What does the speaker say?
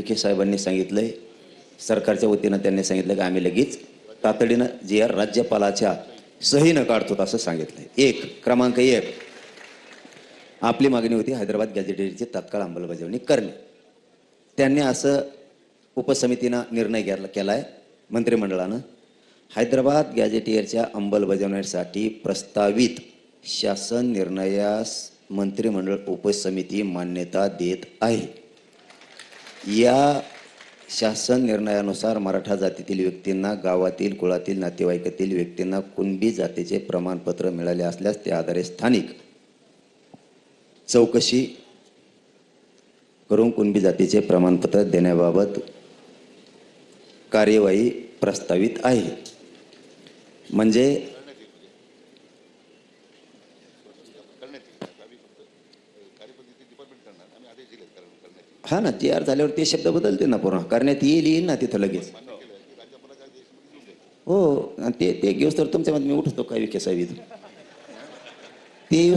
विखे साहेबांनी सांगितलंय, सरकारच्या वतीनं त्यांनी सांगितलं की आम्ही लगेच तातडीनं जी आर राज्यपालाच्या सहीनं काढतो असं सांगितलंय. क्रमांक 1 आपली मागणी होती हैदराबाद गॅझेटेडची तात्काळ अंमलबजावणी करणे. त्यांनी असं उपसमितीनं निर्णय केलाय मंत्रिमंडळानं, हैदराबाद गॅझेटियरच्या अंमलबजावणीसाठी प्रस्तावित शासन निर्णयास मंत्रिमंडळ उपसमिती मान्यता देत आहे. या शासन निर्णयानुसार मराठा जातीतील व्यक्तींना गावातील कुळातील नातेवाईकातील व्यक्तींना कुणबी जातीचे प्रमाणपत्र मिळाले असल्यास त्या आधारे स्थानिक चौकशी करून कुणबी जातीचे प्रमाणपत्र देण्याबाबत कार्यवाही प्रस्तावित आहे. म्हणजे हा ना, जी आर झाल्यावर ते शब्द बदलते ना, पूर्ण करण्यात येईल ना तिथं लगेच. हो, ते घेऊस तर तुमच्या मध्ये मी उठतो काय विखे साहेब ते